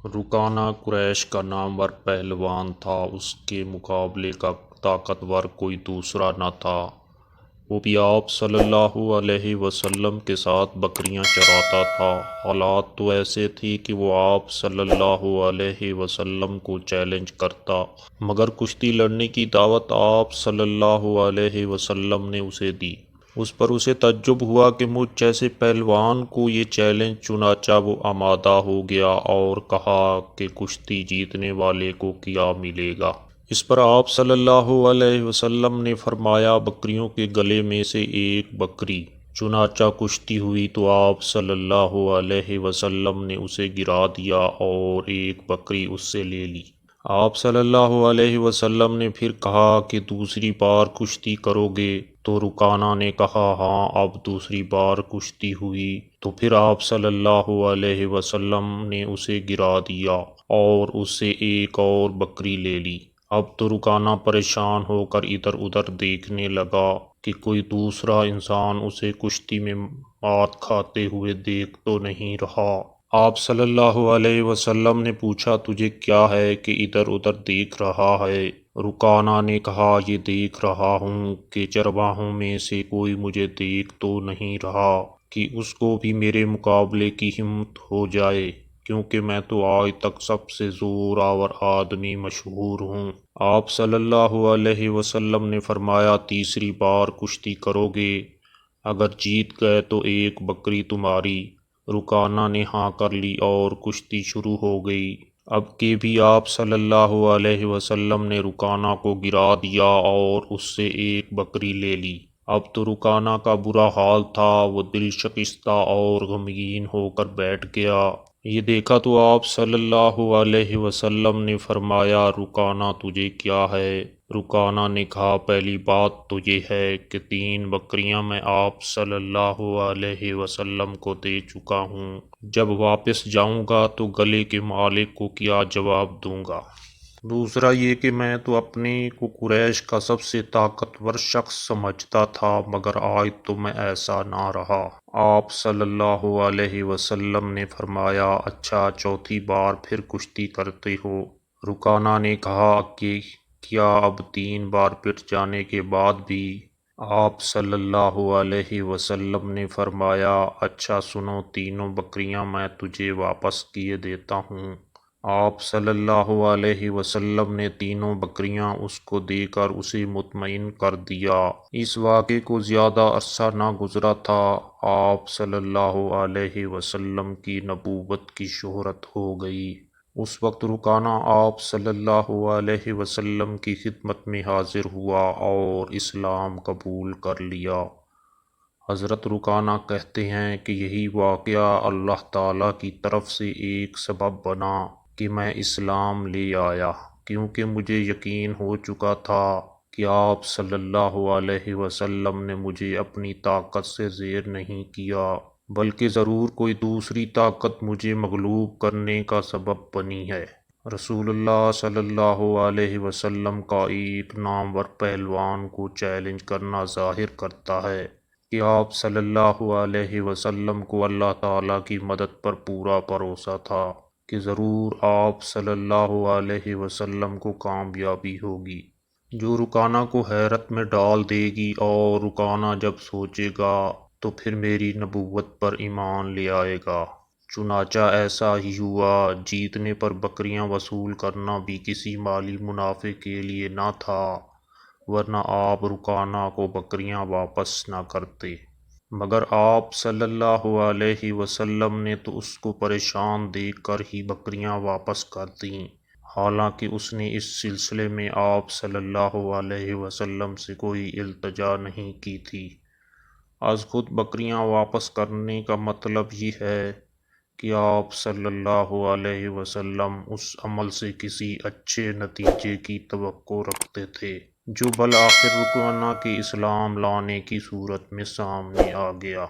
رکانہ قریش کا نامور پہلوان تھا۔ اس کے مقابلے کا طاقتور کوئی دوسرا نہ تھا۔ وہ بھی آپ صلی اللہ علیہ وسلم کے ساتھ بکریاں چراتا تھا۔ حالات تو ایسے تھے کہ وہ آپ صلی اللہ علیہ وسلم کو چیلنج کرتا، مگر کشتی لڑنے کی دعوت آپ صلی اللہ علیہ وسلم نے اسے دی۔ اس پر اسے تعجب ہوا کہ مجھ جیسے پہلوان کو یہ چیلنج، چنانچہ وہ آمادہ ہو گیا اور کہا کہ کشتی جیتنے والے کو کیا ملے گا۔ اس پر آپ صلی اللہ علیہ وسلم نے فرمایا، بکریوں کے گلے میں سے ایک بکری۔ چنانچہ کشتی ہوئی تو آپ صلی اللہ علیہ وسلم نے اسے گرا دیا اور ایک بکری اس سے لے لی۔ آپ صلی اللہ علیہ وسلم نے پھر کہا کہ دوسری بار کشتی کرو گے؟ تو رکانہ نے کہا ہاں۔ اب دوسری بار کشتی ہوئی تو پھر آپ صلی اللہ علیہ وسلم نے اسے گرا دیا اور اس سے ایک اور بکری لے لی۔ اب تو رکانہ پریشان ہو کر ادھر ادھر دیکھنے لگا کہ کوئی دوسرا انسان اسے کشتی میں مات کھاتے ہوئے دیکھ تو نہیں رہا۔ آپ صلی اللہ علیہ وسلم نے پوچھا، تجھے کیا ہے کہ ادھر ادھر دیکھ رہا ہے؟ رکانہ نے کہا، یہ دیکھ رہا ہوں کہ چرواہوں میں سے کوئی مجھے دیکھ تو نہیں رہا کہ اس کو بھی میرے مقابلے کی ہمت ہو جائے، کیونکہ میں تو آج تک سب سے زور آور آدمی مشہور ہوں۔ آپ صلی اللہ علیہ وسلم نے فرمایا، تیسری بار کشتی کرو گے؟ اگر جیت گئے تو ایک بکری تمہاری۔ رکانہ نے ہاں کر لی اور کشتی شروع ہو گئی۔ اب کہ بھی آپ صلی اللہ علیہ وسلم نے رکانہ کو گرا دیا اور اس سے ایک بکری لے لی۔ اب تو رکانہ کا برا حال تھا، وہ دل شکستہ اور غمگین ہو کر بیٹھ گیا۔ یہ دیکھا تو آپ صلی اللہ علیہ وسلم نے فرمایا، رکانہ تجھے کیا ہے؟ رکانہ نے کہا، پہلی بات تو یہ ہے کہ 3 بکریاں میں آپ صلی اللہ علیہ وسلم کو دے چکا ہوں۔ جب واپس جاؤں گا تو گلے کے مالک کو کیا جواب دوں گا؟ دوسرا یہ کہ میں تو اپنے کو قریش کا سب سے طاقتور شخص سمجھتا تھا، مگر آج تو میں ایسا نہ رہا۔ آپ صلی اللہ علیہ وسلم نے فرمایا، اچھا چوتھی بار پھر کشتی کرتے ہو؟ رکانہ نے کہا کہ کیا اب 3 بار پٹ جانے کے بعد بھی؟ آپ صلی اللہ علیہ وسلم نے فرمایا، اچھا سنو، تینوں بکریاں میں تجھے واپس کیے دیتا ہوں۔ آپ صلی اللہ علیہ وسلم نے تینوں بکریاں اس کو دے کر اسے مطمئن کر دیا۔ اس واقعے کو زیادہ عرصہ نہ گزرا تھا، آپ صلی اللہ علیہ وسلم کی نبوت کی شہرت ہو گئی۔ اس وقت رکانہ آپ صلی اللہ علیہ وسلم کی خدمت میں حاضر ہوا اور اسلام قبول کر لیا۔ حضرت رکانہ کہتے ہیں کہ یہی واقعہ اللہ تعالیٰ کی طرف سے ایک سبب بنا کہ میں اسلام لے آیا، کیونکہ مجھے یقین ہو چکا تھا کہ آپ صلی اللہ علیہ وسلم نے مجھے اپنی طاقت سے زیر نہیں کیا، بلکہ ضرور کوئی دوسری طاقت مجھے مغلوب کرنے کا سبب بنی ہے۔ رسول اللہ صلی اللہ علیہ وسلم کا ایک نامور پہلوان کو چیلنج کرنا ظاہر کرتا ہے کہ آپ صلی اللہ علیہ وسلم کو اللہ تعالیٰ کی مدد پر پورا بھروسہ تھا کہ ضرور آپ صلی اللہ علیہ وسلم کو کامیابی ہوگی، جو رکانہ کو حیرت میں ڈال دے گی، اور رکانہ جب سوچے گا تو پھر میری نبوت پر ایمان لے آئے گا۔ چنانچہ ایسا ہی ہوا۔ جیتنے پر بکریاں وصول کرنا بھی کسی مالی منافع کے لیے نہ تھا، ورنہ آپ رکانہ کو بکریاں واپس نہ کرتے، مگر آپ صلی اللہ علیہ وسلم نے تو اس کو پریشان دیکھ کر ہی بکریاں واپس کر دیں، حالانکہ اس نے اس سلسلے میں آپ صلی اللہ علیہ وسلم سے کوئی التجا نہیں کی تھی۔ از خود بکریاں واپس کرنے کا مطلب یہ ہے کہ آپ صلی اللہ علیہ وسلم اس عمل سے کسی اچھے نتیجے کی توقع رکھتے تھے، جو بالآخر رکانہ کے اسلام لانے کی صورت میں سامنے آ گیا۔